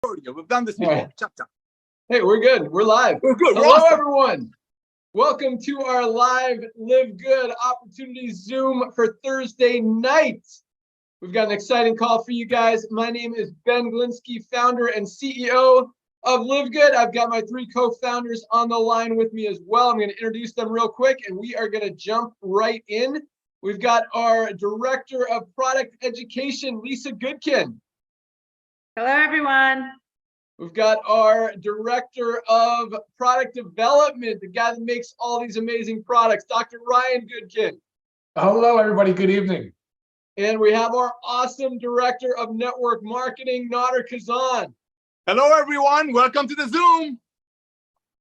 We've done this before. Right. Chop, chop. Hey, we're good. We're live. We're good. Hello, We're awesome. everyone. Welcome to our live Live Good Opportunity Zoom for Thursday night. We've got an exciting call for you guys. My name is Ben Glinsky, founder and CEO of Live Good. I've got my three co-founders on the line with me as well. I'm going to introduce them real quick, and we are going to jump right in. We've got our Director of Product Education, Lisa Goodkin. Hello, everyone. We've got our Director of Product Development, the guy that makes all these amazing products, Dr. Ryan Goodkin. Hello, everybody. Good evening. And we have our awesome Director of Network Marketing, Nader Kazan. Hello, everyone. Welcome to the Zoom.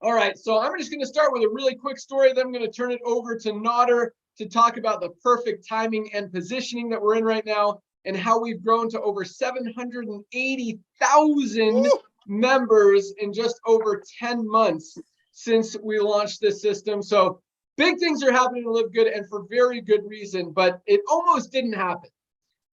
All right, so I'm just going to start with a really quick story. Then I'm going to turn it over to Nader to talk about the perfect timing and positioning that we're in right now and how we've grown to over 780,000 members in just over 10 months since we launched this system. So big things are happening to Live Good, and for very good reason, but it almost didn't happen.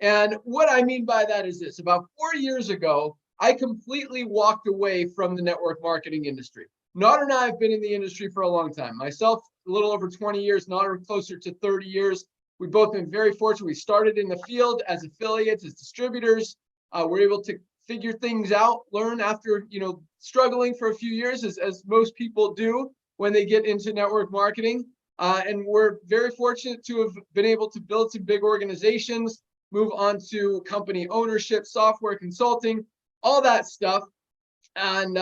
And what I mean by that is this: about 4 years ago, I completely walked away from the network marketing industry. Nader and I have been in the industry for a long time. Myself, a little over 20 years, Nader closer to 30 years. We've both been very fortunate. We started in the field as affiliates, as distributors. We're able to figure things out, learn after struggling for a few years, as most people do when they get into network marketing. And we're very fortunate to have been able to build some big organizations, move on to company ownership, software consulting, all that stuff, and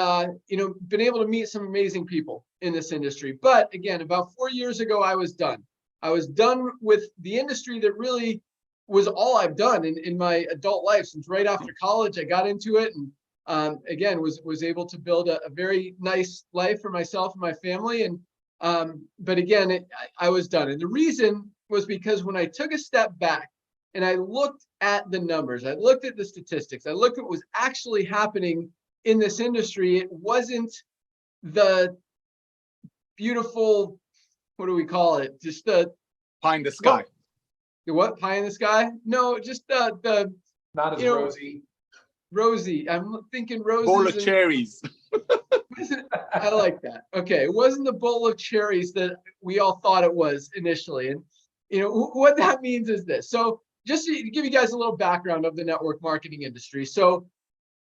been able to meet some amazing people in this industry. But again, about 4 years ago, I was done. I was done with the industry that really was all I've done in my adult life. Since right after college, I got into it, and again, was able to build a very nice life for myself and my family. And but again, I was done. And the reason was because when I took a step back and I looked at the numbers, I looked at the statistics, I looked at what was actually happening in this industry, it wasn't the beautiful, what do we call it? Just the Pie in the sky. The what? Pie in the sky? No, just the Not as rosy. rosy. I'm thinking roses. Bowl of cherries. I like that. Okay, it wasn't the bowl of cherries that we all thought it was initially. And what that means is this. So just to give you guys a little background of the network marketing industry. So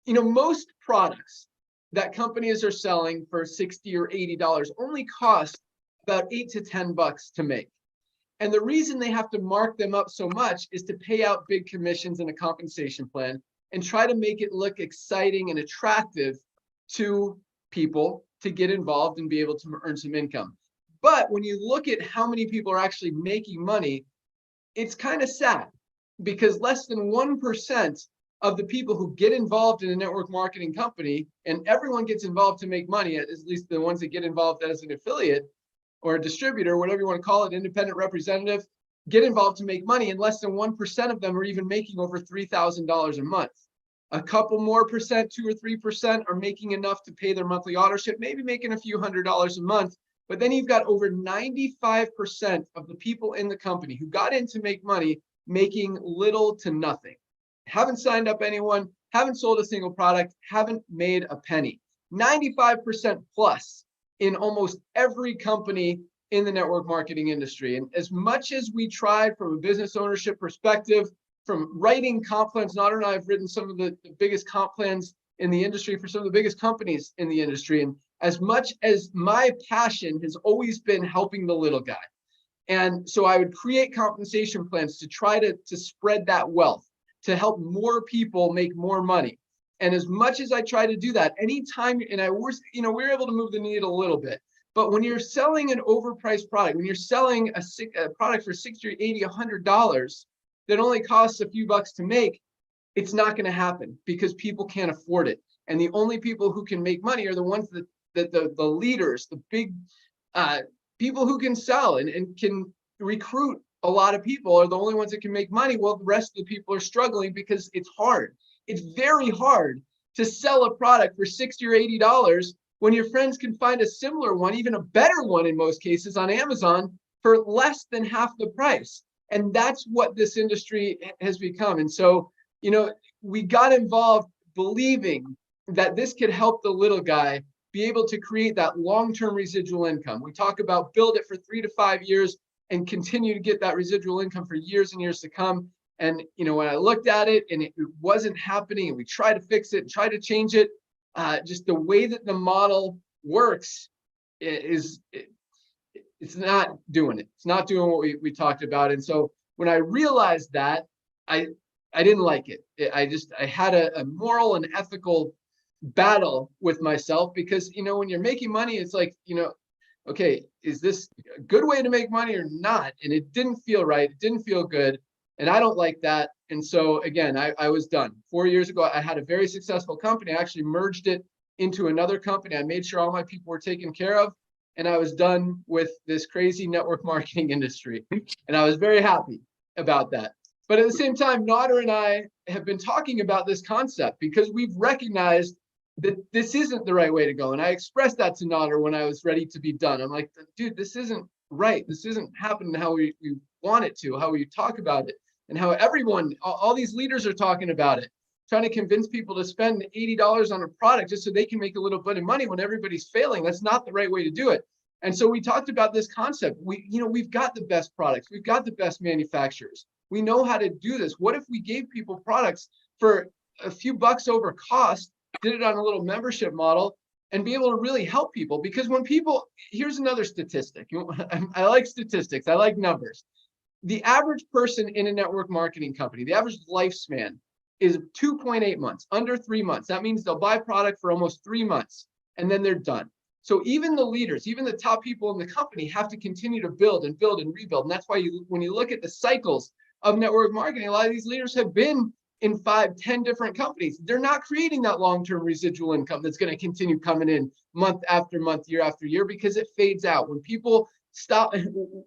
most products that companies are selling for $60 or $80 only cost about $8 to $10 to make. And the reason they have to mark them up so much is to pay out big commissions and a compensation plan and try to make it look exciting and attractive to people to get involved and be able to earn some income. But when you look at how many people are actually making money, it's kind of sad, because less than 1% of the people who get involved in a network marketing company, and everyone gets involved to make money, at least the ones that get involved as an affiliate or a distributor, whatever you want to call it, independent representative, get involved to make money, and less than 1% of them are even making over $3,000 a month. A couple more percent, 2 or 3%, are making enough to pay their monthly autoship, maybe making a few $100s a month. But then you've got over 95% of the people in the company who got in to make money making little to nothing. Haven't signed up anyone, haven't sold a single product, haven't made a penny. 95% plus in almost every company in the network marketing industry. And as much as we tried from a business ownership perspective, from writing comp plans, Nader and I have written some of the biggest comp plans in the industry for some of the biggest companies in the industry. And as much as my passion has always been helping the little guy. And so I would create compensation plans to try to spread that wealth, to help more people make more money. And as much as I try to do that, anytime, and we were able to move the needle a little bit, but when you're selling an overpriced product, when you're selling a product for $60 or $80, $100 that only costs a few bucks to make, it's not going to happen because people can't afford it. And the only people who can make money are the ones that the leaders, the big people who can sell and can recruit a lot of people are the only ones that can make money. Well, the rest of the people are struggling because it's hard. It's very hard to sell a product for $60 or $80 when your friends can find a similar one, even a better one in most cases on Amazon, for less than half the price. And that's what this industry has become. And so, we got involved believing that this could help the little guy be able to create that long-term residual income. We talk about build it for 3 to 5 years and continue to get that residual income for years and years to come. And, when I looked at it and it wasn't happening, and we tried to fix it and try to change it, just the way that the model works it's not doing it. It's not doing what we talked about. And so when I realized that, I didn't like it. I had a moral and ethical battle with myself, because, when you're making money, it's like, okay, is this a good way to make money or not? And it didn't feel right. It didn't feel good. And I don't like that. And so again, I was done. 4 years ago, I had a very successful company. I actually merged it into another company. I made sure all my people were taken care of. And I was done with this crazy network marketing industry. And I was very happy about that. But at the same time, Nader and I have been talking about this concept because we've recognized that this isn't the right way to go. And I expressed that to Nader when I was ready to be done. I'm like, dude, this isn't right. This isn't happening how we want it to, how we talk about it, and how everyone, all these leaders are talking about it, trying to convince people to spend $80 on a product just so they can make a little bit of money when everybody's failing. That's not the right way to do it. And so we talked about this concept. We've got the best products. We've got the best manufacturers. We know how to do this. What if we gave people products for a few bucks over cost, did it on a little membership model, and be able to really help people? Because when people, here's another statistic. I like statistics. I like numbers. The average person in a network marketing company, the average lifespan is 2.8 months, under 3 months. That means they'll buy product for almost 3 months and then they're done. So even the leaders, even the top people in the company have to continue to build and build and rebuild. And that's why when you look at the cycles of network marketing, a lot of these leaders have been in 5, 10 different companies. They're not creating that long-term residual income that's going to continue coming in month after month, year after year, because it fades out. When people stop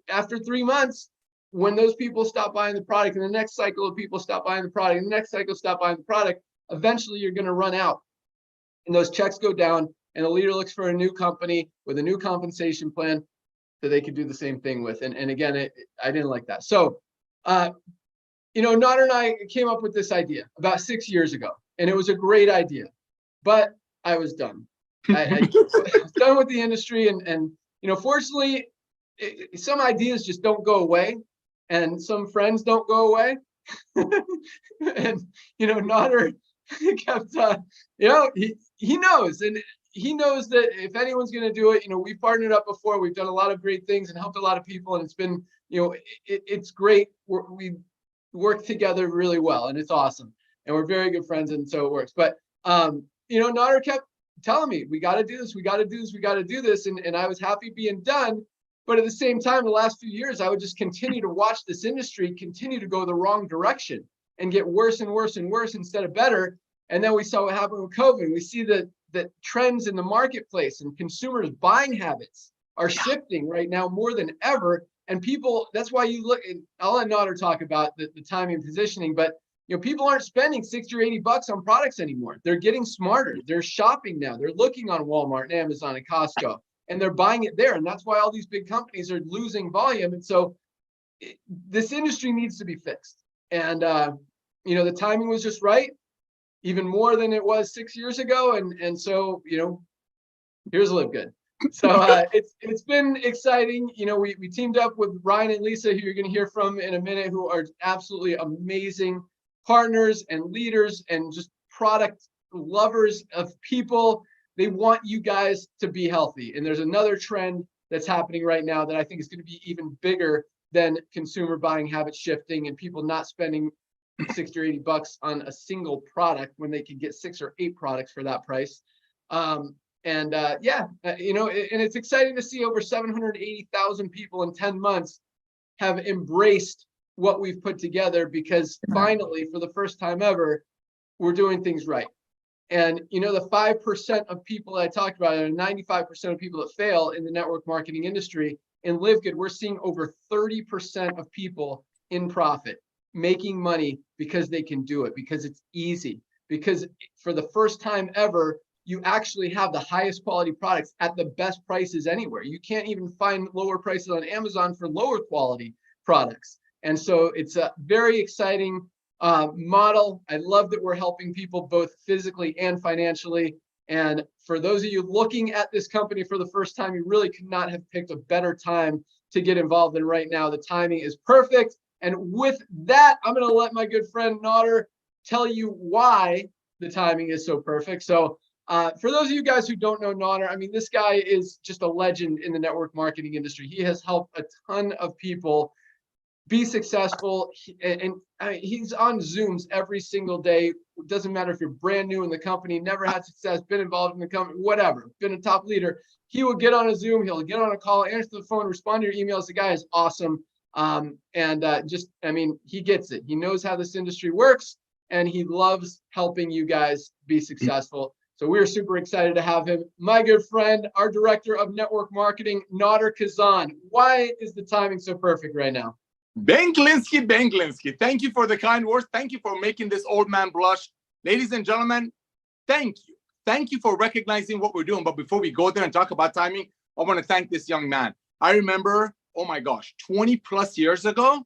after 3 months, when those people stop buying the product, and the next cycle of people stop buying the product, and the next cycle stop buying the product, eventually you're going to run out. And those checks go down, and the leader looks for a new company with a new compensation plan that they could do the same thing with. And again, I didn't like that. So, Nader and I came up with this idea about 6 years ago, and it was a great idea, but I was done. I was done with the industry, and fortunately, some ideas just don't go away, and some friends don't go away. And Nader kept, he knows, and he knows that if anyone's going to do it, we've partnered up before. We've done a lot of great things and helped a lot of people, and it's been, it's great. We work together really well, and it's awesome, and we're very good friends, and so it works. But Nader kept telling me, we got to do this, we got to do this, we got to do this, and I was happy being done. But at the same time, the last few years, I would just continue to watch this industry continue to go the wrong direction and get worse and worse and worse instead of better. And then we saw what happened with COVID. We see that trends in the marketplace and consumers' buying habits are shifting right now more than ever. And people, that's why you look, and I'll let Nader talk about the timing and positioning, but people aren't spending 60 or 80 bucks on products anymore. They're getting smarter. They're shopping now. They're looking on Walmart and Amazon and Costco, and they're buying it there. And that's why all these big companies are losing volume. And so this industry needs to be fixed. And, the timing was just right, even more than it was 6 years ago. And so, here's LiveGood. So it's been exciting. We teamed up with Ryan and Lisa, who you're going to hear from in a minute, who are absolutely amazing partners and leaders and just product lovers of people. They want you guys to be healthy. And there's another trend that's happening right now that I think is going to be even bigger than consumer buying habits shifting and people not spending 60 or 80 bucks on a single product when they could get 6 or 8 products for that price. And it's exciting to see over 780,000 people in 10 months have embraced what we've put together, because finally, for the first time ever, we're doing things right. And, the 5% of people that I talked about, and 95% of people that fail in the network marketing industry, in LiveGood, we're seeing over 30% of people in profit, making money because they can do it, because it's easy, because for the first time ever, you actually have the highest quality products at the best prices anywhere. You can't even find lower prices on Amazon for lower quality products. And so it's very exciting. model. I love that we're helping people both physically and financially. And for those of you looking at this company for the first time, you really could not have picked a better time to get involved than right now. The timing is perfect. And with that, I'm going to let my good friend Nodder tell you why the timing is so perfect. So for those of you guys who don't know Nodder, I mean, this guy is just a legend in the network marketing industry. He has helped a ton of people be successful, and he's on Zooms every single day. It doesn't matter if you're brand new in the company, never had success, been involved in the company, whatever, been a top leader. He will get on a Zoom, he'll get on a call, answer the phone, respond to your emails. The guy is awesome. He gets it. He knows how this industry works, and he loves helping you guys be successful. So we're super excited to have him. My good friend, our director of network marketing, Nodder Kazan. Why is the timing so perfect right now? Ben Glinsky, thank you for the kind words. Thank you for making this old man blush. Ladies and gentlemen, thank you. Thank you for recognizing what we're doing. But before we go there and talk about timing, I want to thank this young man. I remember, oh my gosh, 20 plus years ago,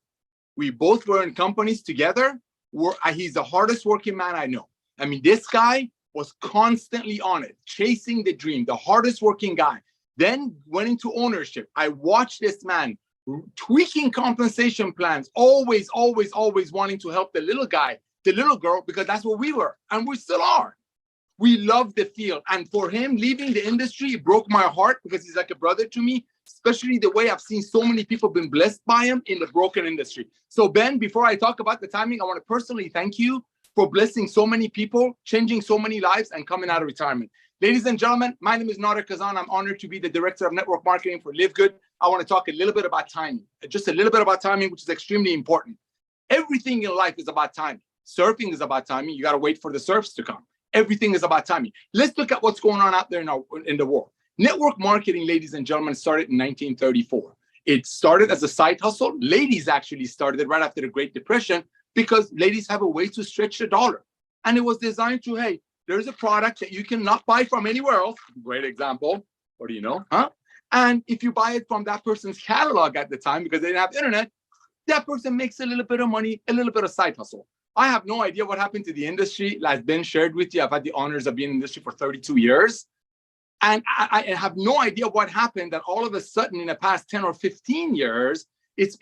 we both were in companies together. He's the hardest working man I know. I mean, this guy was constantly on it, chasing the dream, the hardest working guy. Then went into ownership. I watched this man tweaking compensation plans, always wanting to help the little guy, the little girl, because that's what we were, and we still are. We love the field. And for him leaving the industry, it broke my heart because he's like a brother to me, especially the way I've seen so many people been blessed by him in the broken industry. So Ben, before I talk about the timing, I want to personally thank you for blessing so many people, changing so many lives, and coming out of retirement. Ladies and gentlemen, my name is Nodder Kazan. I'm honored to be the director of network marketing for LiveGood. I want to talk a little bit about timing, just a little bit about timing, which is extremely important. Everything in life is about timing. Surfing is about timing. You got to wait for the surfs to come. Everything is about timing. Let's look at what's going on out there in the world. Network marketing, ladies and gentlemen, started in 1934. It started as a side hustle. Ladies actually started it right after the Great Depression because ladies have a way to stretch the dollar. And it was designed to, hey, there's a product that you cannot buy from anywhere else. Great example. What do you know? And if you buy it from that person's catalog at the time, because they didn't have internet, that person makes a little bit of money, a little bit of side hustle. I have no idea what happened to the industry. Like Ben shared with you, I've had the honors of being in the industry for 32 years. And I have no idea what happened that all of a sudden in the past 10 or 15 years, it's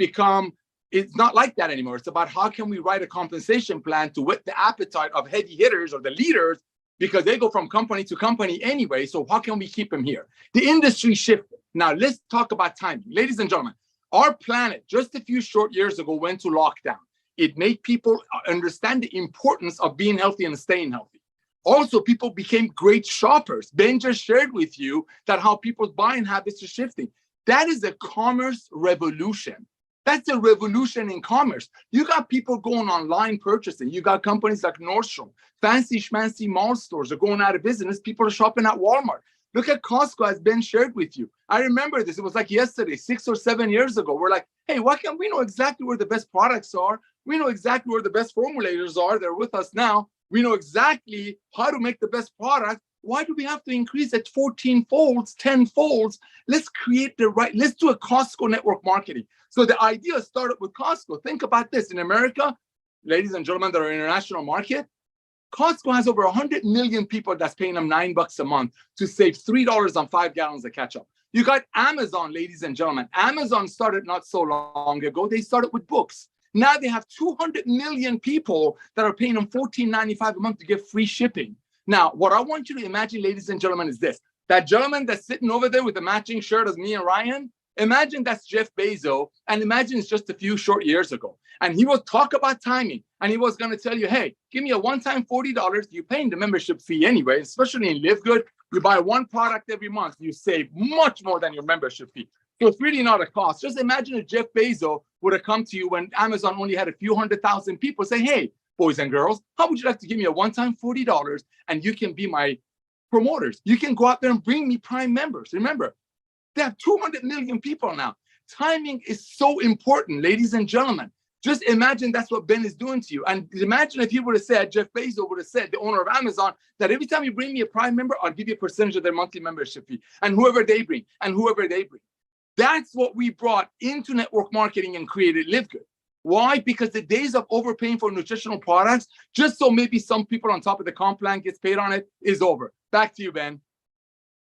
not like that anymore. It's about how can we write a compensation plan to whet the appetite of heavy hitters or the leaders, because they go from company to company anyway. So how can we keep them here? The industry shifted. Now let's talk about timing. Ladies and gentlemen, our planet just a few short years ago went to lockdown. It made people understand the importance of being healthy and staying healthy. Also, people became great shoppers. Ben just shared with you that how people's buying habits are shifting. That is a commerce revolution. That's a revolution in commerce. You got people going online purchasing. You got companies like Nordstrom, fancy schmancy mall stores are going out of business. People are shopping at Walmart. Look at Costco, as Ben shared with you. I remember this. It was like yesterday, 6 or 7 years ago. We're like, hey, why can't we know exactly where the best products are? We know exactly where the best formulators are. They're with us now. We know exactly how to make the best product. Why do we have to increase it 14 folds, 10 folds? Let's let's do a Costco network marketing. So the idea started with Costco. Think about this. In America, ladies and gentlemen, that are international market, Costco has over 100 million people that's paying them $9 a month to save $3 on 5 gallons of ketchup. You got Amazon, ladies and gentlemen. Amazon started not so long ago. They started with books. Now they have 200 million people that are paying them $14.95 a month to get free shipping. Now, what I want you to imagine, ladies and gentlemen, is this. That gentleman that's sitting over there with the matching shirt as me and Ryan, imagine that's Jeff Bezos, and imagine it's just a few short years ago. And he will talk about timing, and he was going to tell you, hey, give me a one-time $40. You're paying the membership fee anyway, especially in LiveGood. You buy one product every month, you save much more than your membership fee. So it's really not a cost. Just imagine if Jeff Bezos would have come to you when Amazon only had a few 100,000 people, say, hey, boys and girls, how would you like to give me a one-time $40 and you can be my promoters? You can go out there and bring me Prime members. Remember, they have 200 million people now. Timing is so important, ladies and gentlemen. Just imagine that's what Ben is doing to you. And imagine if he would have said, Jeff Bezos would have said, the owner of Amazon, that every time you bring me a Prime member, I'll give you a percentage of their monthly membership fee. And whoever they bring, and whoever they bring. That's what we brought into network marketing and created LiveGood. Why? Because the days of overpaying for nutritional products, just so maybe some people on top of the comp plan gets paid on it, is over. Back to you, Ben.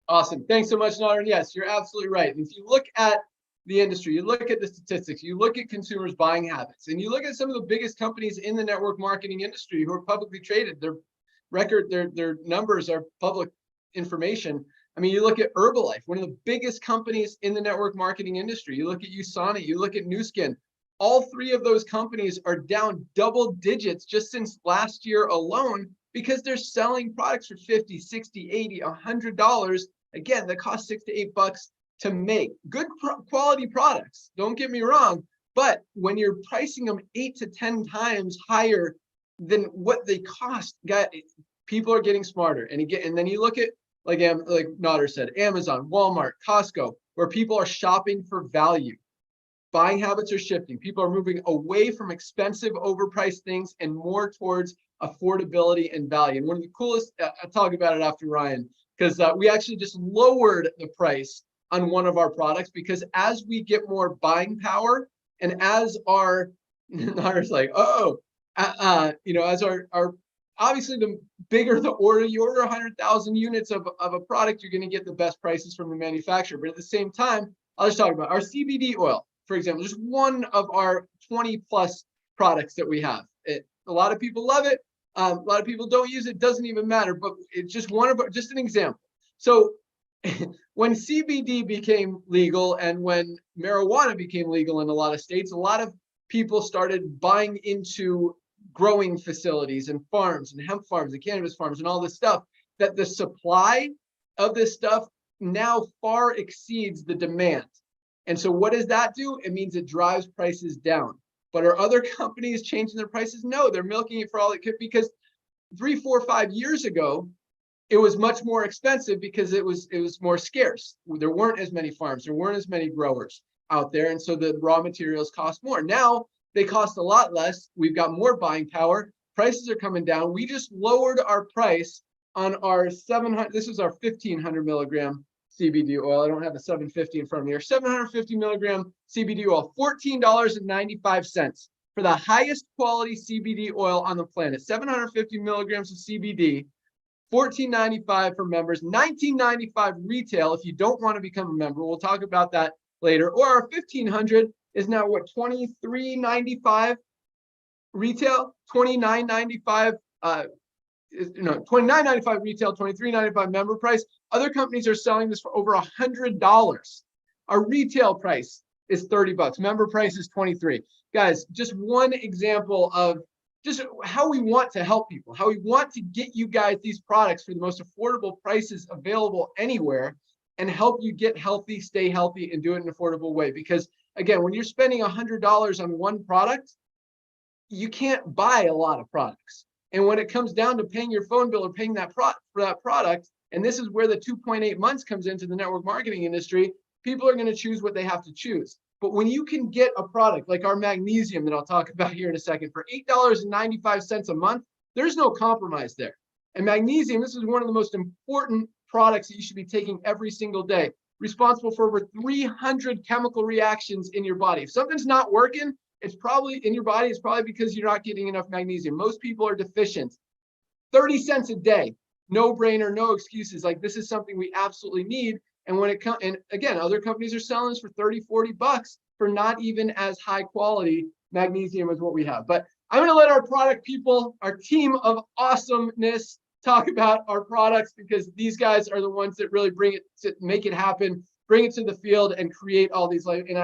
Awesome. Thanks so much, Nader. Yes, you're absolutely right. And if you look at the industry, you look at the statistics, you look at consumers' buying habits, and you look at some of the biggest companies in the network marketing industry who are publicly traded, their numbers are public information. I mean, you look at Herbalife, one of the biggest companies in the network marketing industry. You look at USANA, you look at Nu Skin. All three of those companies are down double digits just since last year alone because they're selling products for $50, $60, $80, $100. Again, that costs $6 to $8 to make. Good quality products, don't get me wrong, but when you're pricing them 8 to 10 times higher than what they cost, people are getting smarter. And then you look at, like Nader said, Amazon, Walmart, Costco, where people are shopping for value. Buying habits are shifting. People are moving away from expensive, overpriced things and more towards affordability and value. And one of the coolest, I'll talk about it after Ryan, because we actually just lowered the price on one of our products because as we get more buying power and as our, Nader's like, as our obviously the bigger the order, you order 100,000 units of a product, you're going to get the best prices from the manufacturer. But at the same time, I'll just talk about our CBD oil, for example, just one of our 20 plus products that we have. A lot of people love it. A lot of people don't use it. Doesn't even matter, but it's just just an example. So when CBD became legal and when marijuana became legal in a lot of states, a lot of people started buying into growing facilities and farms and hemp farms and cannabis farms and all this stuff, that the supply of this stuff now far exceeds the demand. And so what does that do? It means it drives prices down. But are other companies changing their prices? No, they're milking it for all it could, because 3, 4, 5 years ago, it was much more expensive because it was more scarce. There weren't as many farms, there weren't as many growers out there. And so the raw materials cost more. Now they cost a lot less. We've got more buying power. Prices are coming down. We just lowered our price on our 700, this is our 1500 milligram CBD oil. I don't have a 750 in front of me. Our 750 milligram CBD oil, $14.95 for the highest quality CBD oil on the planet. 750 milligrams of CBD, $14.95 for members, $19.95 retail if you don't want to become a member. We'll talk about that later. Or our 1500 is now what, $23.95 retail, $29.95 $29.95 retail, $23.95 member price. Other companies are selling this for over $100. Our retail price is $30. Member price is $23. Guys, just one example of just how we want to help people, how we want to get you guys these products for the most affordable prices available anywhere and help you get healthy, stay healthy, and do it in an affordable way. Because again, when you're spending $100 on one product, you can't buy a lot of products. And when it comes down to paying your phone bill or paying that for that product, and this is where the 2.8 months comes into the network marketing industry, people are going to choose what they have to choose. But when you can get a product like our magnesium that I'll talk about here in a second for $8.95 a month, there's no compromise there. And magnesium, this is one of the most important products that you should be taking every single day, responsible for over 300 chemical reactions in your body. If something's not working, it's probably in your body, it's probably because you're not getting enough magnesium. Most people are deficient. 30 cents a day, no brainer, no excuses. Like, this is something we absolutely need. And when it comes, and again, other companies are selling this for 30, 40 bucks for not even as high quality magnesium as what we have. But I'm going to let our product people, our team of awesomeness, talk about our products, because these guys are the ones that really bring it to make it happen, bring it to the field and create all these life. And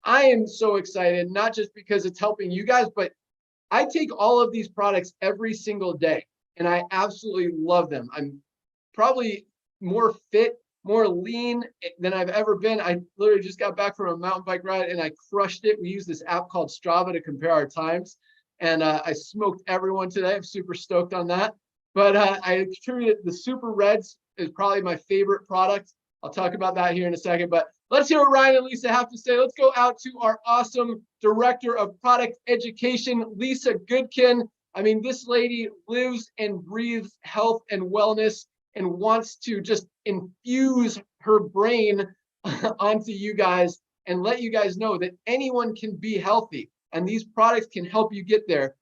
I am so excited, not just because it's helping you guys, but I take all of these products every single day and I absolutely love them. I'm probably more fit, more lean than I've ever been. I literally just got back from a mountain bike ride and I crushed it. We use this app called Strava to compare our times. And I smoked everyone today. I'm super stoked on that. But I contributed the Super Reds is probably my favorite product. I'll talk about that here in a second. But let's hear what Ryan and Lisa have to say. Let's go out to our awesome Director of Product Education, Lisa Goodkin. I mean, this lady lives and breathes health and wellness and wants to just infuse her brain onto you guys and let you guys know that anyone can be healthy. and these products can help you get there.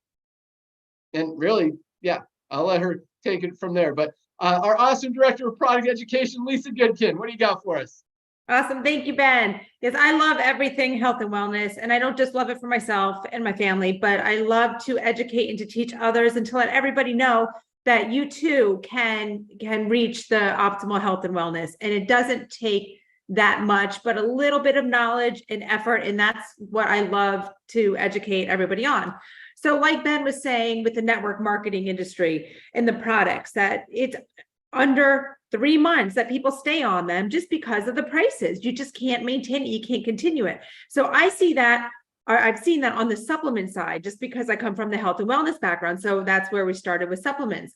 And really, yeah, I'll let her take it from there. But our awesome director of product education, Lisa Goodkin, what do you got for us? Awesome. Thank you, Ben. Yes, I love everything health and wellness, and I don't just love it for myself and my family, but I love to educate and to teach others and to let everybody know that you too can reach the optimal health and wellness. And it doesn't take that much, but a little bit of knowledge and effort. And that's what I love to educate everybody on. So like Ben was saying with the network marketing industry and the products, that it's under 3 months that people stay on them just because of the prices. You just can't maintain it. You can't continue it. So I see that, or I've seen that on the supplement side, just because I come from the health and wellness background. So that's where we started with supplements.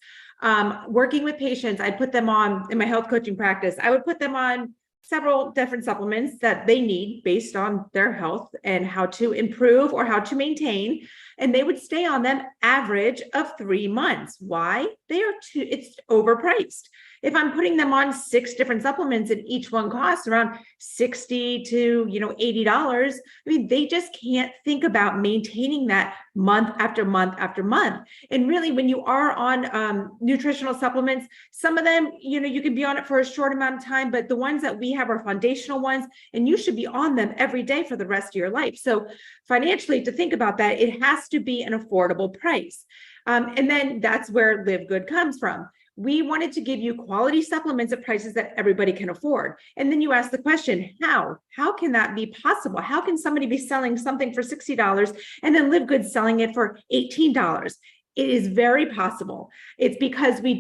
Working with patients, I put them on, in my health coaching practice, I would put them on several different supplements that they need based on their health and how to improve or how to maintain. And they would stay on them average of 3 months. Why? It's overpriced. If I'm putting them on 6 different supplements and each one costs around $60 to $80, I mean, they just can't think about maintaining that month after month after month. And really, when you are on nutritional supplements, some of them, you can be on it for a short amount of time, but the ones that we have are foundational ones, and you should be on them every day for the rest of your life. So financially, to think about that, it has to be an affordable price. And then that's where LiveGood comes from. We wanted to give you quality supplements at prices that everybody can afford. And then you ask the question, how can that be possible? How can somebody be selling something for $60 and then LiveGood selling it for $18? It is very possible. It's because we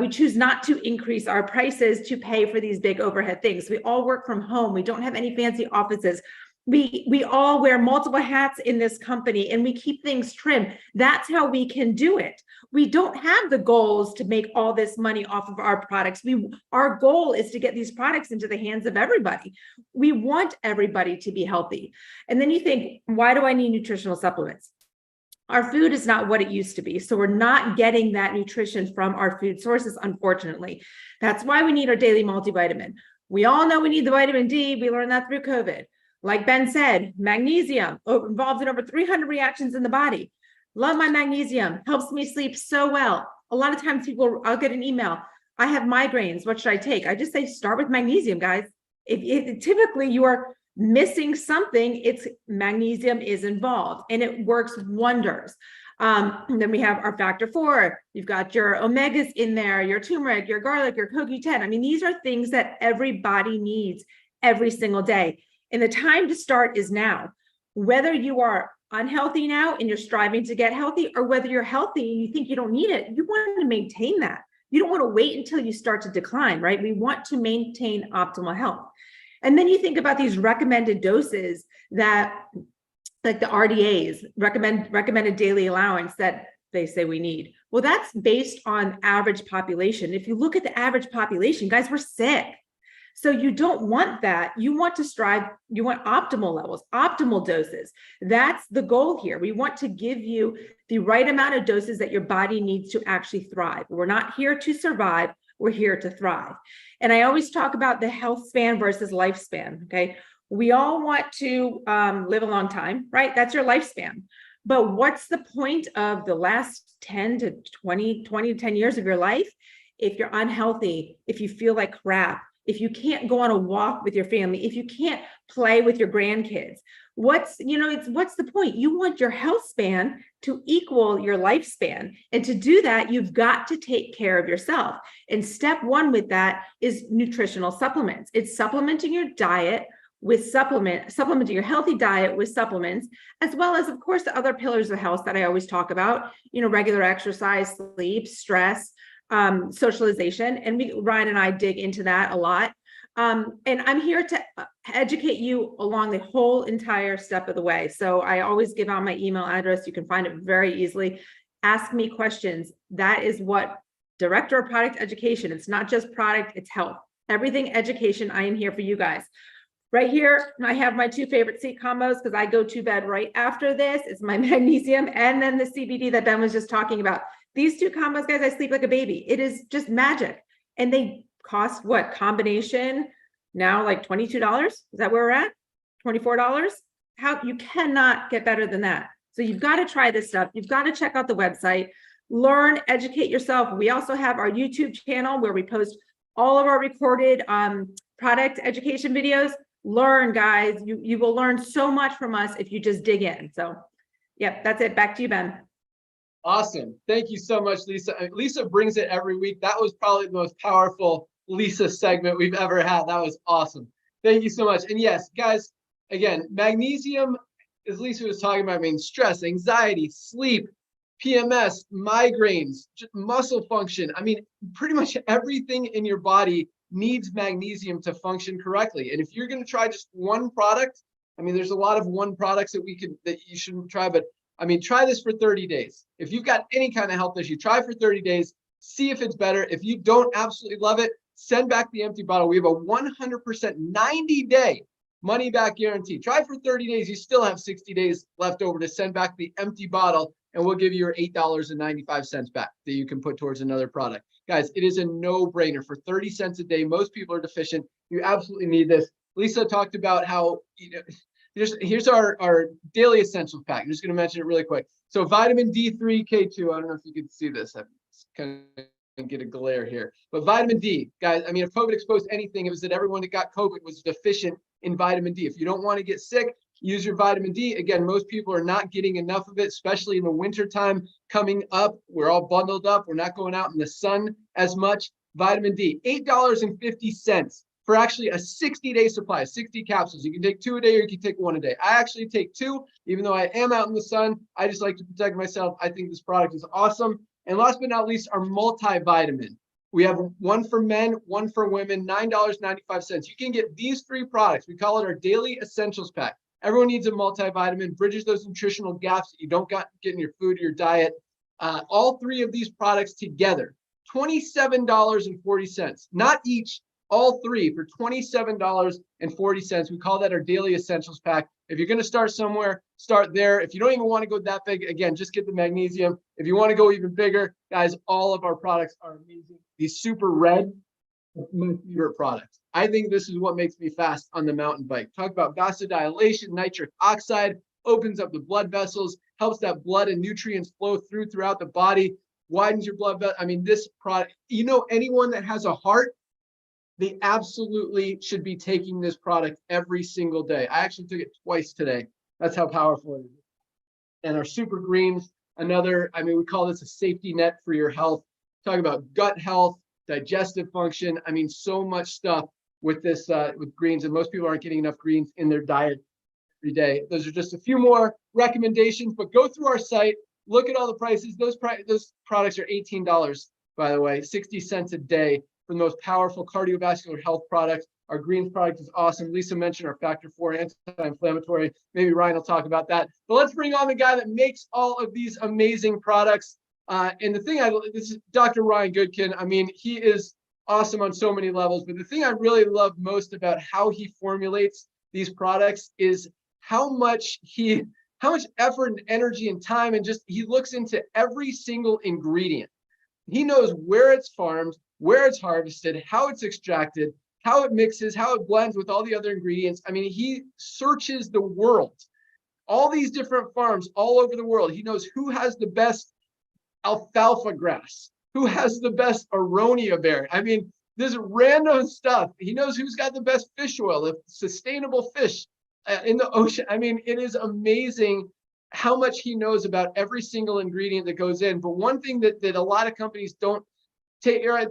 choose not to increase our prices to pay for these big overhead things. We all work from home. We don't have any fancy offices. We all wear multiple hats in this company, and we keep things trim. That's how we can do it. We don't have the goals to make all this money off of our products. Our goal is to get these products into the hands of everybody. We want everybody to be healthy. And then you think, why do I need nutritional supplements? Our food is not what it used to be. So we're not getting that nutrition from our food sources, unfortunately. That's why we need our daily multivitamin. We all know we need the vitamin D. We learned that through COVID. Like Ben said, magnesium involved in over 300 reactions in the body. Love my magnesium, helps me sleep so well. A lot of times I'll get an email, I have migraines, what should I take? I just say, start with magnesium, guys. If typically you are missing something, it's magnesium is involved and it works wonders. And then we have our factor 4. You've got your omegas in there, your turmeric, your garlic, your CoQ10. I mean, these are things that everybody needs every single day. And the time to start is now. Whether you are unhealthy now and you're striving to get healthy, or whether you're healthy and you think you don't need it, you want to maintain that. You don't want to wait until you start to decline, right? We want to maintain optimal health. And then you think about these recommended doses that, like the RDAs, recommended daily allowance that they say we need. Well, that's based on average population. If you look at the average population, guys, we're sick. So you don't want that. You want to strive, you want optimal levels, optimal doses. That's the goal here. We want to give you the right amount of doses that your body needs to actually thrive. We're not here to survive, we're here to thrive. And I always talk about the health span versus lifespan, okay? We all want to live a long time, right? That's your lifespan. But what's the point of the last 10 to 10 years of your life if you're unhealthy, if you feel like crap, if you can't go on a walk with your family, if you can't play with your grandkids? What's the point? You want your health span to equal your lifespan. And to do that, you've got to take care of yourself. And step 1 with that is nutritional supplements. It's supplementing your diet with supplementing your healthy diet with supplements, as well as, of course, the other pillars of health that I always talk about, regular exercise, sleep, stress, socialization. And Ryan and I dig into that a lot. And I'm here to educate you along the whole entire step of the way. So I always give out my email address. You can find it very easily. Ask me questions. That is what Director of Product Education. It's not just product, it's health. Everything education. I am here for you guys. Right here, I have my 2 favorite seat combos because I go to bed right after this. It's my magnesium and then the CBD that Ben was just talking about. These 2 combos, guys, I sleep like a baby. It is just magic. And they cost what? Combination now like $22? Is that where we're at? $24? how you cannot get better than that. So you've got to try this stuff. You've got to check out the website, learn, educate yourself. We also have our YouTube channel where we post all of our recorded product education videos. Learn, guys. You will learn so much from us if you just dig in. So, yep, that's it. Back to you, Ben. Awesome. Thank you so much, Lisa. Lisa brings it every week. That was probably the most powerful Lisa segment we've ever had. That was awesome. Thank you so much. And yes, guys, again, magnesium, as Lisa was talking about, stress, anxiety, sleep, PMS, migraines, muscle function. Pretty much everything in your body needs magnesium to function correctly. And if you're going to try just one product, there's a lot of one products that you shouldn't try, but try this for 30 days. If you've got any kind of health issue, try for 30 days, see if it's better. If you don't absolutely love it, send back the empty bottle. We have a 100% 90-day money back guarantee. Try for 30 days. You still have 60 days left over to send back the empty bottle, and we'll give you your $8.95 back that you can put towards another product. Guys, it is a no-brainer. For 30 cents a day, most people are deficient. You absolutely need this. Lisa talked about how, here's our daily essentials pack. I'm just going to mention it really quick. So vitamin D3, K2, I don't know if you can see this. I'm just kind of get a glare here. But vitamin D, guys, if COVID exposed anything, it was that everyone that got COVID was deficient in vitamin D. If you don't want to get sick, use your vitamin D. Again, most people are not getting enough of it, especially in the winter time coming up. We're all bundled up. We're not going out in the sun as much. Vitamin D, $8.50 for actually a 60-day supply, 60 capsules. You can take 2 a day or you can take 1 a day. I actually take 2, even though I am out in the sun. I just like to protect myself. I think this product is awesome. And last but not least, our multivitamin. We have one for men, one for women, $9.95. You can get these 3 products. We call it our daily essentials pack. Everyone needs a multivitamin, bridges those nutritional gaps that you don't get in your food or your diet. All 3 of these products together, $27.40. Not each, all 3 for $27.40. We call that our daily essentials pack. If you're going to start somewhere, start there. If you don't even want to go that big, again, just get the magnesium. If you want to go even bigger, guys, all of our products are amazing. These super red, my favorite products. I think this is what makes me fast on the mountain bike. Talk about vasodilation, nitric oxide, opens up the blood vessels, helps that blood and nutrients flow throughout the body, widens your blood vessel. This product, anyone that has a heart, they absolutely should be taking this product every single day. I actually took it twice today. That's how powerful it is. And our super greens, another, we call this a safety net for your health. Talk about gut health, digestive function. So much stuff with this, with greens, and most people aren't getting enough greens in their diet every day. Those are just a few more recommendations, but go through our site, look at all the prices. Those products are $18, by the way, 60 cents a day for the most powerful cardiovascular health products. Our greens product is awesome. Lisa mentioned our Factor 4 anti-inflammatory. Maybe Ryan will talk about that. But let's bring on the guy that makes all of these amazing products. And the thing this is Dr. Ryan Goodkin. He is awesome on so many levels. But the thing I really love most about how he formulates these products is how much effort and energy and time, and just he looks into every single ingredient. He knows where it's farmed, where it's harvested, how it's extracted, how it mixes, how it blends with all the other ingredients. He searches the world, all these different farms all over the world. He knows who has the best alfalfa grass, who has the best aronia berry. This random stuff. He knows who's got the best fish oil, if sustainable fish in the ocean. It is amazing how much he knows about every single ingredient that goes in. But one thing that a lot of companies don't take, or at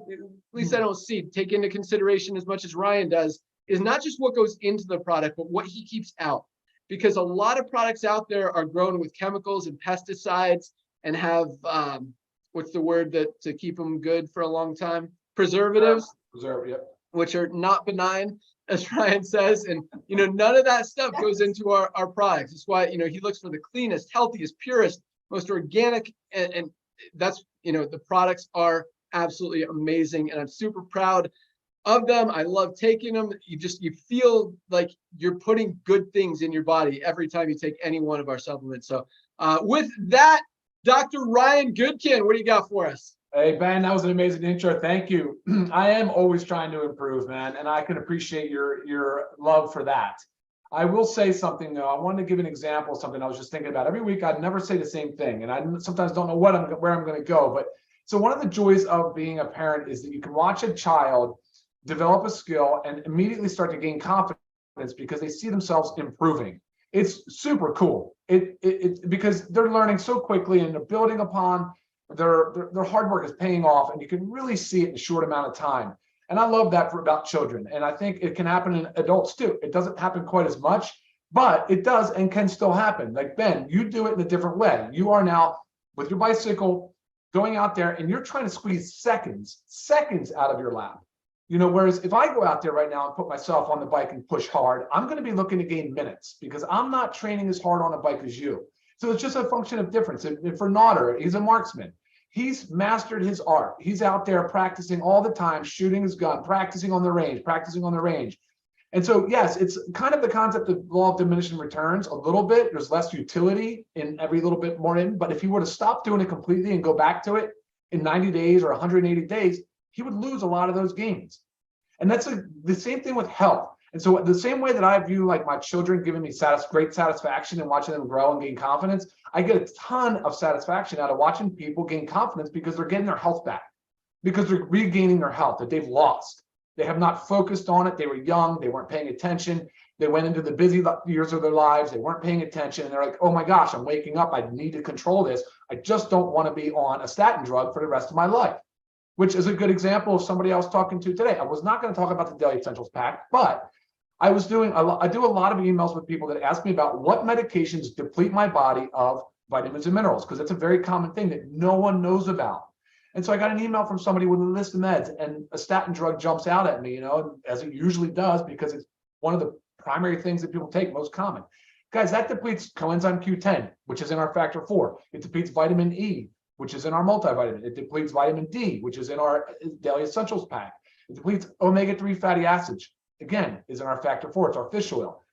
least I don't take into consideration as much as Ryan does, is not just what goes into the product, but what he keeps out. Because a lot of products out there are grown with chemicals and pesticides and have, what's the word to keep them good for a long time? Preservatives. Yep. Which are not benign, as Ryan says. And, none of that stuff goes into our products. That's why, he looks for the cleanest, healthiest, purest, most organic. And that's, the products are absolutely amazing. And I'm super proud of them. I love taking them. You feel like you're putting good things in your body every time you take any one of our supplements. So with that, Dr. Ryan Goodkin, what do you got for us? Hey, Ben, that was an amazing intro. Thank you. I am always trying to improve, man, and I can appreciate your love for that. I will say something though. I wanted to give an example of something I was just thinking about. Every week I'd never say the same thing, and I sometimes don't know where I'm going to go. But so one of the joys of being a parent is that you can watch a child develop a skill and immediately start to gain confidence because they see themselves improving. It's super cool. Because they're learning so quickly and they're building upon their hard work is paying off, and you can really see it in a short amount of time. And I love that about children. And I think it can happen in adults too. It doesn't happen quite as much, but it does and can still happen. Like Ben, you do it in a different way. You are now with your bicycle going out there and you're trying to squeeze seconds out of your lap. Whereas if I go out there right now and put myself on the bike and push hard, I'm going to be looking to gain minutes because I'm not training as hard on a bike as you. So it's just a function of difference. And for Nodder, he's a marksman. He's mastered his art. He's out there practicing all the time, shooting his gun, practicing on the range. And so, yes, it's kind of the concept of law of diminishing returns a little bit. There's less utility in every little bit more in. But if he were to stop doing it completely and go back to it in 90 days or 180 days, he would lose a lot of those gains. And that's the same thing with health. And so the same way that I view like my children giving me great satisfaction and watching them grow and gain confidence, I get a ton of satisfaction out of watching people gain confidence because they're getting their health back, because they're regaining their health that they've lost. They have not focused on it. They were young. They weren't paying attention. They went into the busy years of their lives. They weren't paying attention. And they're like, oh my gosh, I'm waking up. I need to control this. I just don't want to be on a statin drug for the rest of my life, which is a good example of somebody I was talking to today. I was not going to talk about the Daily Essentials Pack, but I do a lot of emails with people that ask me about what medications deplete my body of vitamins and minerals, because it's a very common thing that no one knows about. And so I got an email from somebody with a list of meds, and a statin drug jumps out at me, as it usually does, because it's one of the primary things that people take, most common. Guys, that depletes coenzyme Q10, which is in our factor 4. It depletes vitamin E, which is in our multivitamin. It depletes vitamin D, which is in our Daily Essentials Pack. It depletes omega-3 fatty acids, again, is in our factor 4. It's our fish oil.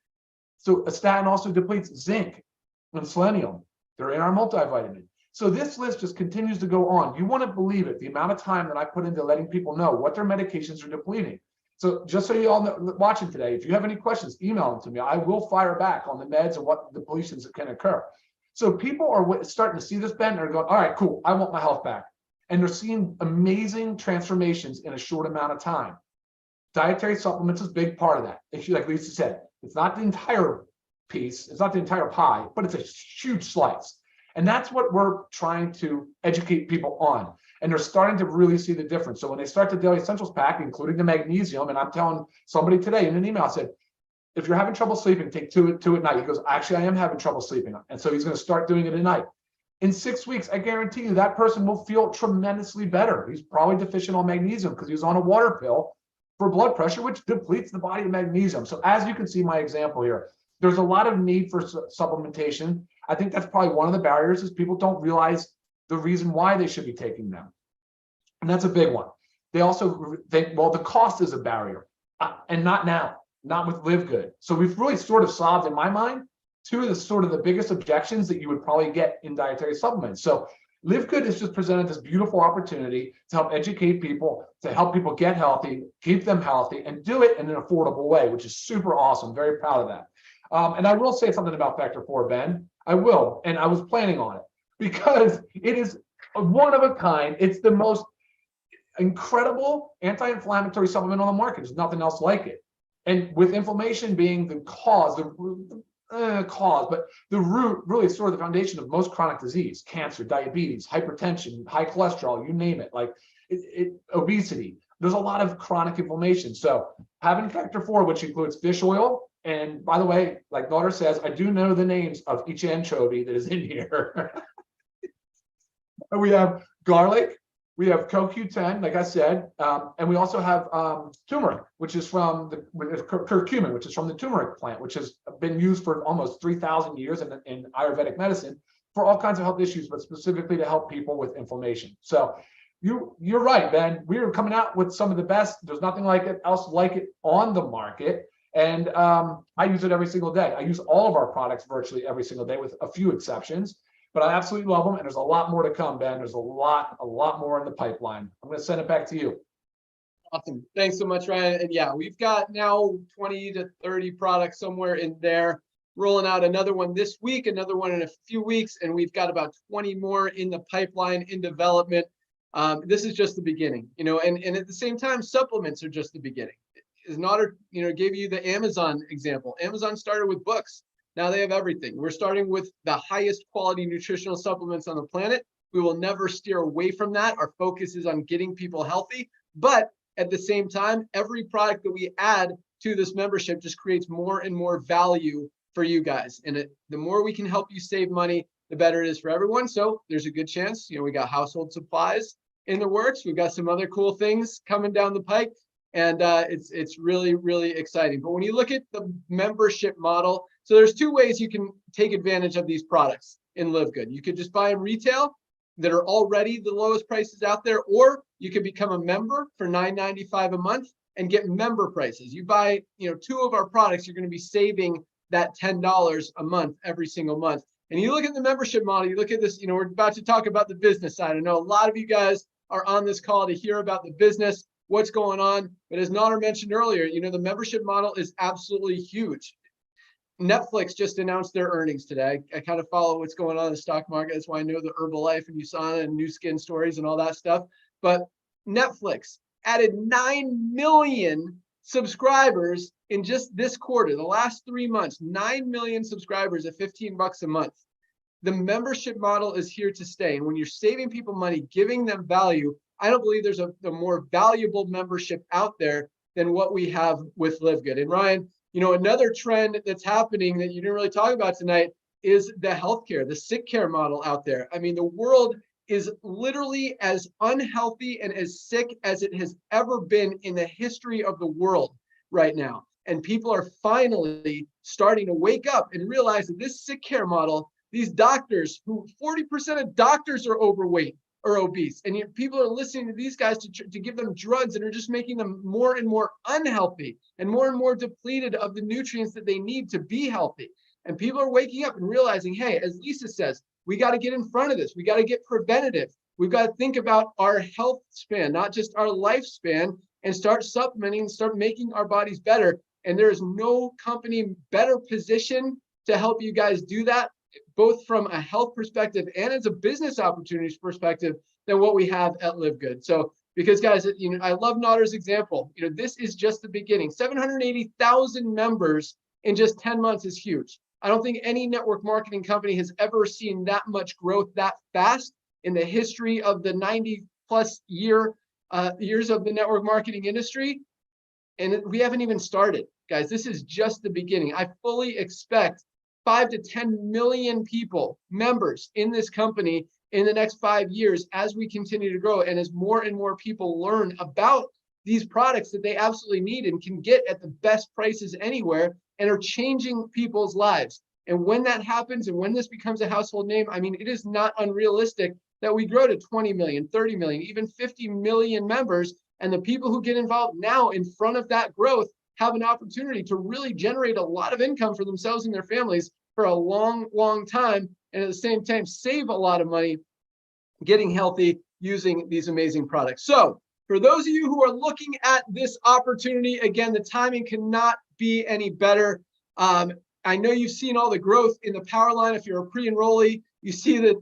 So a statin also depletes zinc and selenium. They're in our multivitamin. So this list just continues to go on. You want to believe it, the amount of time that I put into letting people know what their medications are depleting. So just so you all know, watching today, if you have any questions, email them to me. I will fire back on the meds and what depletions that can occur. So people are starting to see this, Ben, and they're going, all right, cool, I want my health back. And they're seeing amazing transformations in a short amount of time. Dietary supplements is a big part of that. Like Lisa said, it's not the entire piece, it's not the entire pie, but it's a huge slice. And that's what we're trying to educate people on. And they're starting to really see the difference. So when they start the Daily Essentials Pack, including the magnesium, and I'm telling somebody today in an email, I said, if you're having trouble sleeping, take two at night. He goes, actually, I am having trouble sleeping. And so he's going to start doing it at night. In 6 weeks, I guarantee you that person will feel tremendously better. He's probably deficient on magnesium because he was on a water pill for blood pressure, which depletes the body of magnesium. So as you can see my example here, there's a lot of need for supplementation. I think that's probably one of the barriers is people don't realize the reason why they should be taking them. And that's a big one. They also think, well, the cost is a barrier, and not now, not with LiveGood. So we've really sort of solved, in my mind, two of the biggest objections that you would probably get in dietary supplements. So LiveGood has just presented this beautiful opportunity to help educate people, to help people get healthy, keep them healthy, and do it in an affordable way, which is super awesome. Very proud of that. And I will say something about Factor 4, Ben. I will, and I was planning on it because it is one of a kind. It's the most incredible anti-inflammatory supplement on the market. There's nothing else like it. And with inflammation being the cause, but the root, really sort of the foundation of most chronic disease, cancer, diabetes, hypertension, high cholesterol, you name it, like obesity. There's a lot of chronic inflammation. So having Factor 4, which includes fish oil, and by the way, like Daughter says, I do know the names of each anchovy that is in here. We have garlic, we have CoQ10, like I said, and we also have turmeric, which is from curcumin, which is from the turmeric plant, which has been used for almost 3,000 years in Ayurvedic medicine for all kinds of health issues, but specifically to help people with inflammation. So you're right, Ben. We are coming out with some of the best. There's nothing else like it on the market. And I use it every single day. I use all of our products virtually every single day with a few exceptions, but I absolutely love them. And there's a lot more to come, Ben. There's a lot more in the pipeline. I'm going to send it back to you. Awesome. Thanks so much, Ryan. And yeah, we've got now 20 to 30 products somewhere in there. Rolling out another one this week, another one in a few weeks, and we've got about 20 more in the pipeline in development. This is just the beginning, and at the same time, supplements are just the beginning. Is not, gave you the Amazon example. Amazon started with books. Now they have everything. We're starting with the highest quality nutritional supplements on the planet. We will never steer away from that. Our focus is on getting people healthy, but at the same time, every product that we add to this membership just creates more and more value for you guys. And the more we can help you save money, the better it is for everyone. So there's a good chance, we got household supplies in the works. We've got some other cool things coming down the pike, and it's really, really exciting. But when you look at the membership model, so there's two ways you can take advantage of these products in LiveGood. You could just buy them retail that are already the lowest prices out there, or you can become a member for $9.95 a month and get member prices. You buy, 2 of our products, you're going to be saving that $10 a month every single month. And you look at the membership model, you look at this, we're about to talk about the business side. I know a lot of you guys are on this call to hear about the business, what's going on. But as Nader mentioned earlier, the membership model is absolutely huge. Netflix just announced their earnings today. I kind of follow what's going on in the stock market. That's why I know the Herbalife and USANA and New Skin stories and all that stuff. But Netflix added 9 million subscribers in just this quarter, the last 3 months, 9 million subscribers at $15 a month. The membership model is here to stay. And when you're saving people money, giving them value, I don't believe there's a more valuable membership out there than what we have with LiveGood. And Ryan, another trend that's happening that you didn't really talk about tonight is the healthcare, the sick care model out there. I mean, the world is literally as unhealthy and as sick as it has ever been in the history of the world right now. And people are finally starting to wake up and realize that this sick care model, these doctors, who 40% of doctors are overweight or obese, and yet people are listening to these guys to give them drugs that are just making them more and more unhealthy and more depleted of the nutrients that they need to be healthy. And people are waking up and realizing, hey, as Lisa says, we got to get in front of this. We got to get preventative. We've got to think about our health span, not just our lifespan, and start supplementing and start making our bodies better. And there is no company better positioned to help you guys do that, both from a health perspective and as a business opportunities perspective, than what we have at LiveGood. So, because guys, I love Nader's example. This is just the beginning. 780,000 members in just 10 months is huge. I don't think any network marketing company has ever seen that much growth that fast in the history of the 90+ years of the network marketing industry. And we haven't even started, guys. This is just the beginning. I fully expect 5 to 10 million people, members in this company in the next 5 years as we continue to grow and as more and more people learn about these products that they absolutely need and can get at the best prices anywhere and are changing people's lives. And when that happens and when this becomes a household name, I mean, it is not unrealistic that we grow to 20 million, 30 million, even 50 million members. And the people who get involved now in front of that growth have an opportunity to really generate a lot of income for themselves and their families for a long, long time. And at the same time, save a lot of money getting healthy using these amazing products. So for those of you who are looking at this opportunity, again, the timing cannot be any better. I know you've seen all the growth in the power line. If you're a pre-enrollee, you see that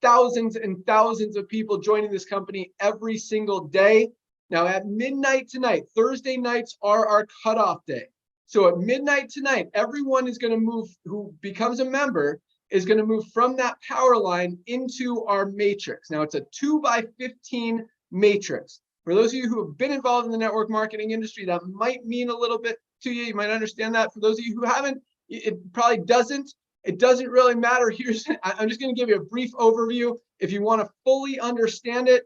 thousands and thousands of people joining this company every single day. Now at midnight tonight, Thursday nights are our cutoff day. So at midnight tonight, everyone is going to move, who becomes a member, is going to move from that power line into our matrix. Now it's a 2x15 matrix. For those of you who have been involved in the network marketing industry, that might mean a little bit to you. You might understand that. For those of you who haven't, it probably doesn't. It doesn't really matter. I'm just going to give you a brief overview. If you want to fully understand it,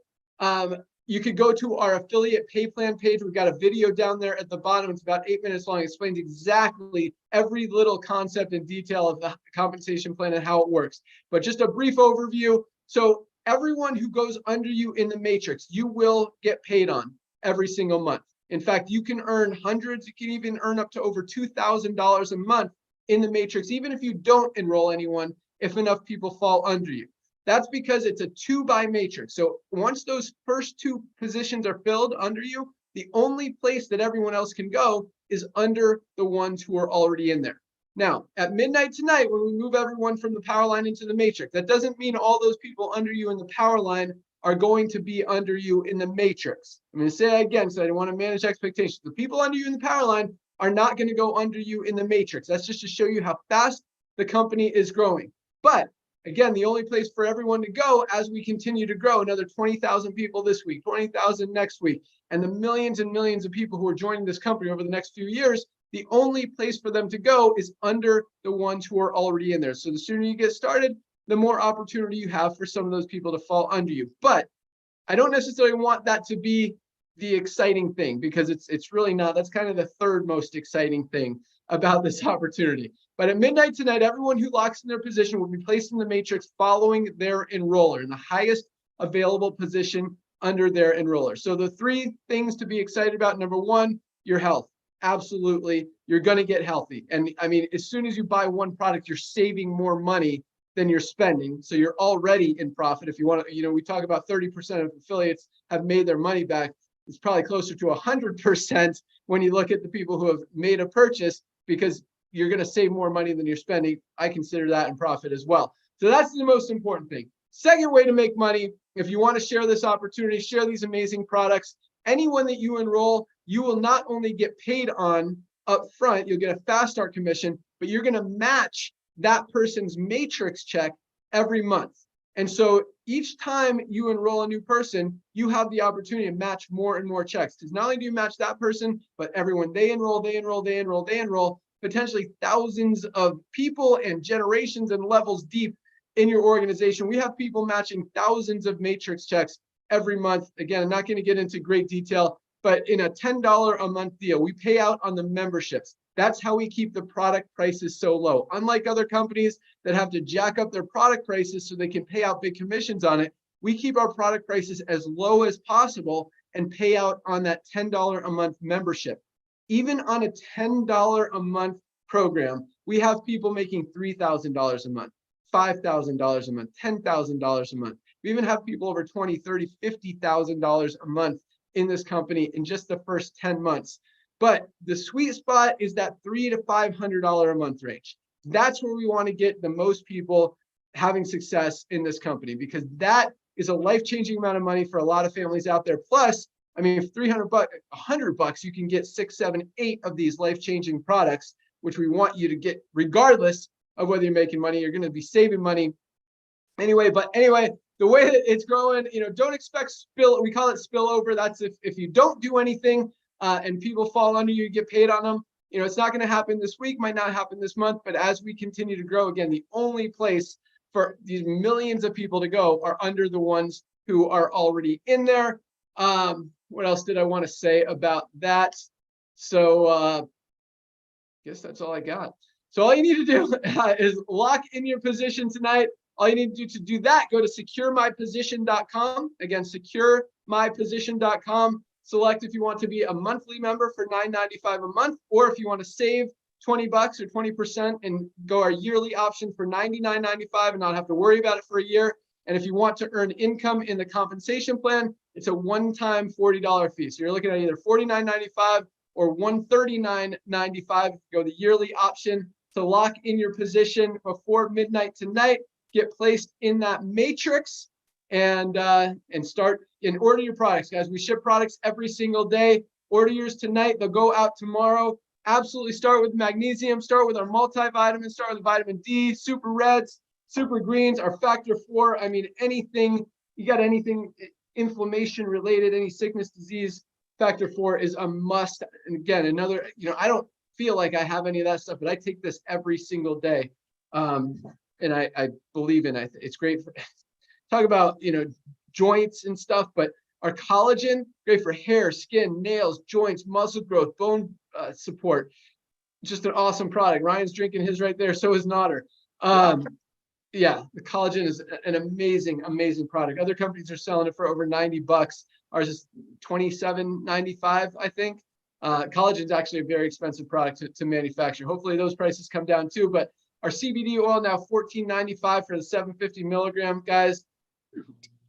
you could go to our affiliate pay plan page. We've got a video down there at the bottom. It's about 8 minutes long. It explains exactly every little concept and detail of the compensation plan and how it works. But just a brief overview. So everyone who goes under you in the matrix, you will get paid on every single month. In fact, you can earn hundreds. You can even earn up to over $2,000 a month in the matrix, even if you don't enroll anyone, if enough people fall under you. That's because it's a 2x matrix. So once those first 2 positions are filled under you, the only place that everyone else can go is under the ones who are already in there. Now, at midnight tonight, when we move everyone from the power line into the matrix, that doesn't mean all those people under you in the power line are going to be under you in the matrix. I'm going to say that again, so I don't want to manage expectations. The people under you in the power line are not going to go under you in the matrix. That's just to show you how fast the company is growing. But again, the only place for everyone to go as we continue to grow, another 20,000 people this week, 20,000 next week, and the millions and millions of people who are joining this company over the next few years, the only place for them to go is under the ones who are already in there. So the sooner you get started, the more opportunity you have for some of those people to fall under you. But I don't necessarily want that to be the exciting thing, because it's really not. That's kind of the third most exciting thing about this opportunity. But at midnight tonight, everyone who locks in their position will be placed in the matrix following their enroller in the highest available position under their enroller. So the three things to be excited about: number one, your health. Absolutely, you're going to get healthy. And I mean, as soon as you buy one product, you're saving more money than you're spending. So you're already in profit. If you want to, we talk about 30% of affiliates have made their money back. It's probably closer to 100% when you look at the people who have made a purchase, because you're going to save more money than you're spending. I consider that in profit as well. So that's the most important thing. Second way to make money, if you want to share this opportunity, share these amazing products, anyone that you enroll, you will not only get paid on up front, you'll get a fast start commission, but you're going to match that person's matrix check every month. And so each time you enroll a new person, you have the opportunity to match more and more checks, because not only do you match that person, but everyone they enroll, potentially thousands of people and generations and levels deep in your organization. We have people matching thousands of matrix checks every month. Again, I'm not going to get into great detail, but in a $10 a month deal, we pay out on the memberships. That's how we keep the product prices so low. Unlike other companies that have to jack up their product prices so they can pay out big commissions on it, we keep our product prices as low as possible and pay out on that $10 a month membership. Even on a $10 a month program, we have people making $3,000 a month, $5,000 a month, $10,000 a month. We even have people over $20,000, $30,000, $50,000 a month in this company in just the first 10 months. But the sweet spot is that $300 to $500 a month range. That's where we want to get the most people having success in this company, because that is a life-changing amount of money for a lot of families out there. Plus, I mean, if $300, $100, you can get 6, 7, 8 of these life-changing products, which we want you to get regardless of whether you're making money. You're going to be saving money anyway. But anyway, the way that it's growing, don't expect we call it spillover. That's if you don't do anything and people fall under you, get paid on them. It's not going to happen this week, might not happen this month, but as we continue to grow, again, the only place for these millions of people to go are under the ones who are already in there. What else did I want to say about that? So I guess that's all I got. So all you need to do is lock in your position tonight. All you need to do that, go to securemyposition.com. Again, securemyposition.com. Select if you want to be a monthly member for $9.95 a month, or if you want to save $20 or 20% and go our yearly option for $99.95 and not have to worry about it for a year. And if you want to earn income in the compensation plan, it's a one-time $40 fee. So you're looking at either $49.95 or $139.95. Go the yearly option to lock in your position before midnight tonight. Get placed in that matrix and start and order your products, guys. We ship products every single day. Order yours tonight. They'll go out tomorrow. Absolutely start with magnesium. Start with our multivitamins. Start with vitamin D, super reds, super greens, our factor 4. I mean, anything, you got anything inflammation related, any sickness, disease, factor 4 is a must. And again, another, I don't feel like I have any of that stuff, but I take this every single day. And I believe in it. It's great for, talk about, joints and stuff, but our collagen, great for hair, skin, nails, joints, muscle growth, bone support. Just an awesome product. Ryan's drinking his right there. So is Notter. Yeah, the collagen is an amazing, amazing product. Other companies are selling it for over $90. Ours is $27.95, I think. Collagen is actually a very expensive product to manufacture. Hopefully those prices come down too. But our CBD oil now $14.95 for the 750 milligram, guys.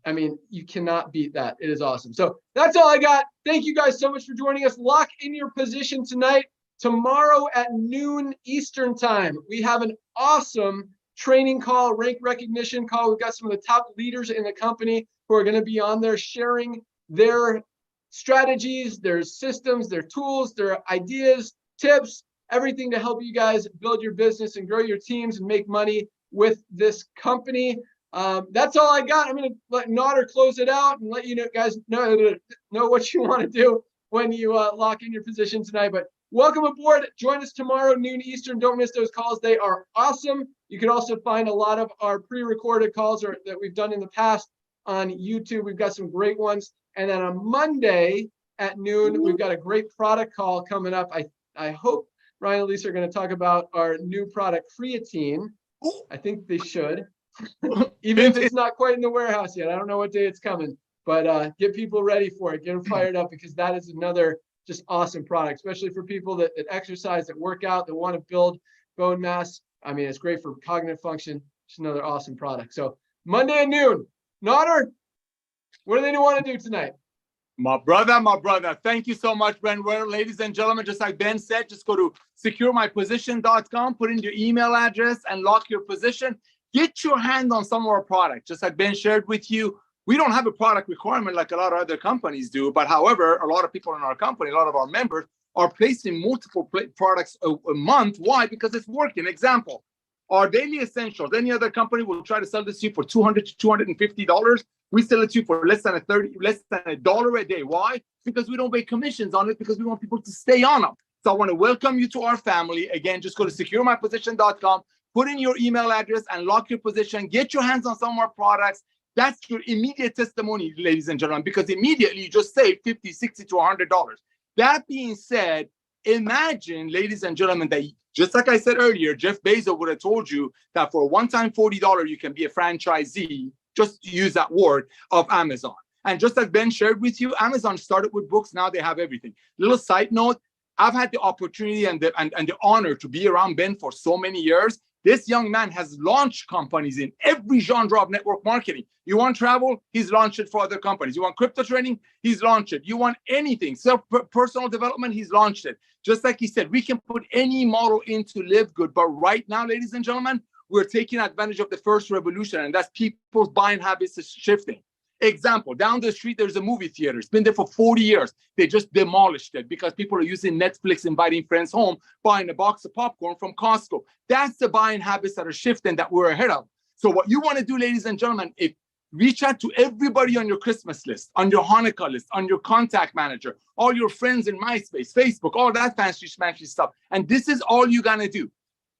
I mean, you cannot beat that. It is awesome. So that's all I got. Thank you guys so much for joining us. Lock in your position tonight. Tomorrow at noon Eastern time, we have an awesome training call, rank recognition call. We've got some of the top leaders in the company who are going to be on there sharing their strategies, their systems, their tools, their ideas, tips, everything to help you guys build your business and grow your teams and make money with this company. That's all I got. I'm going to let Nodder close it out and let you guys know what you want to do when you lock in your position tonight. But welcome aboard. Join us tomorrow, noon Eastern. Don't miss those calls. They are awesome. You can also find a lot of our pre-recorded calls that we've done in the past on YouTube. We've got some great ones. And then on Monday at noon, we've got a great product call coming up. I hope Ryan and Lisa are going to talk about our new product, creatine. I think they should. Even if it's not quite in the warehouse yet. I don't know what day it's coming, but get people ready for it. Get them fired up, because that is another just awesome product, especially for people that exercise, that work out, that want to build bone mass. I mean, it's great for cognitive function. It's another awesome product. So Monday at noon. Nodder, what do they want to do tonight? My brother. Thank you so much, Brent. Well, ladies and gentlemen, just like Ben said, just go to securemyposition.com, put in your email address and lock your position. Get your hand on some of our products. Just like Ben shared with you, we don't have a product requirement like a lot of other companies do. But however, a lot of people in our company, a lot of our members are placing multiple products a month. Why? Because it's working. Example, our daily essentials. Any other company will try to sell this to you for $200 to $250. We sell it to you for less than $1 a day. Why? Because we don't pay commissions on it, because we want people to stay on them. So I want to welcome you to our family. Again, just go to securemyposition.com, put in your email address and lock your position. Get your hands on some of our products. That's your immediate testimony, ladies and gentlemen, because immediately you just save $50, $60 to $100. That being said, imagine, ladies and gentlemen, that just like I said earlier, Jeff Bezos would have told you that for a one-time $40, you can be a franchisee, just use that word, of Amazon. And just like Ben shared with you, Amazon started with books. Now they have everything. Little side note, I've had the opportunity and the honor to be around Ben for so many years. This young man has launched companies in every genre of network marketing. You want travel? He's launched it for other companies. You want crypto trading? He's launched it. You want anything, personal development? He's launched it. Just like he said, we can put any model into LiveGood. But right now, ladies and gentlemen, we're taking advantage of the first revolution, and that's people's buying habits is shifting. Example, down the street, there's a movie theater. It's been there for 40 years. They just demolished it because people are using Netflix, inviting friends home, buying a box of popcorn from Costco. That's the buying habits that are shifting that we're ahead of. So what you want to do, ladies and gentlemen, is reach out to everybody on your Christmas list, on your Hanukkah list, on your contact manager, all your friends in MySpace, Facebook, all that fancy schmancy stuff. And this is all you're going to do.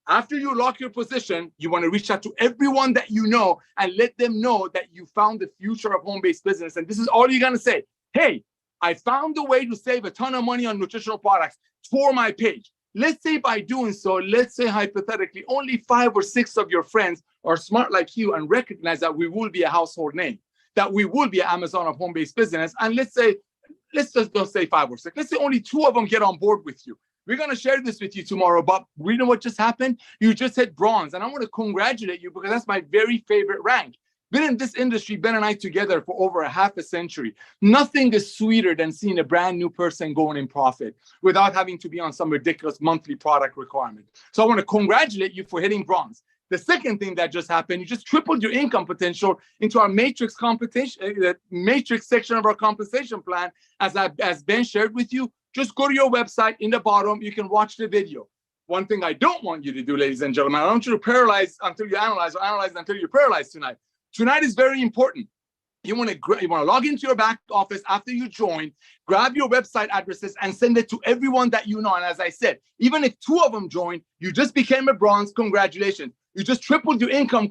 After you lock your position, you want to reach out to everyone that you know and let them know that you found the future of home-based business. And this is all you're going to say. Hey, I found a way to save a ton of money on nutritional products for my page. Let's say by doing so, let's say hypothetically, only 5 or 6 of your friends are smart like you and recognize that we will be a household name, that we will be an Amazon of home-based business. And let's just don't say 5 or 6. Let's say only 2 of them get on board with you. We're going to share this with you tomorrow, but we know what just happened. You just hit bronze, and I want to congratulate you because that's my very favorite rank. Been in this industry, Ben and I together for over a half a century. Nothing is sweeter than seeing a brand new person going in profit without having to be on some ridiculous monthly product requirement. So I want to congratulate you for hitting bronze. The second thing that just happened, you just tripled your income potential into our matrix compensation, the matrix section of our compensation plan. As Ben shared with you, just go to your website. In the bottom, you can watch the video. One thing I don't want you to do, ladies and gentlemen, I don't want you to paralyze until you analyze, or analyze until you're paralyzed tonight. Tonight is very important. You want to log into your back office after you join, grab your website addresses and send it to everyone that you know. And as I said, even if 2 of them join, you just became a bronze. Congratulations. You just tripled your income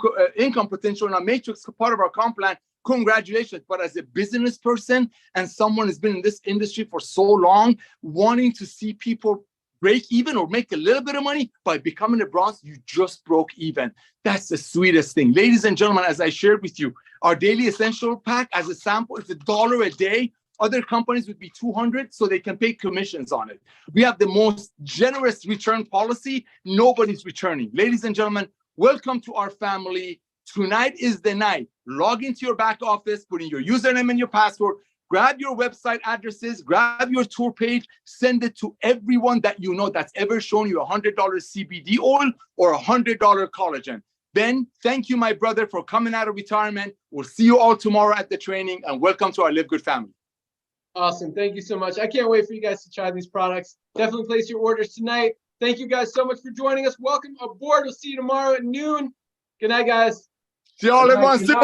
potential in our matrix part of our comp plan. Congratulations. But as a business person and someone who's been in this industry for so long, wanting to see people break even or make a little bit of money by becoming a bronze, you just broke even. That's the sweetest thing. Ladies and gentlemen, as I shared with you, our daily essential pack as a sample is $1 a day. Other companies would be $200, so they can pay commissions on it. We have the most generous return policy. Nobody's returning. Ladies and gentlemen, welcome to our family. Tonight is the night. Log into your back office, put in your username and your password, grab your website addresses, grab your tour page, send it to everyone that you know that's ever shown you $100 CBD oil or $100 collagen. Ben, thank you, my brother, for coming out of retirement. We'll see you all tomorrow at the training, and welcome to our LiveGood family. Awesome. Thank you so much. I can't wait for you guys to try these products. Definitely place your orders tonight. Thank you guys so much for joining us. Welcome aboard. We'll see you tomorrow at noon. Good night, guys. See you all Good night, everyone good soon. night.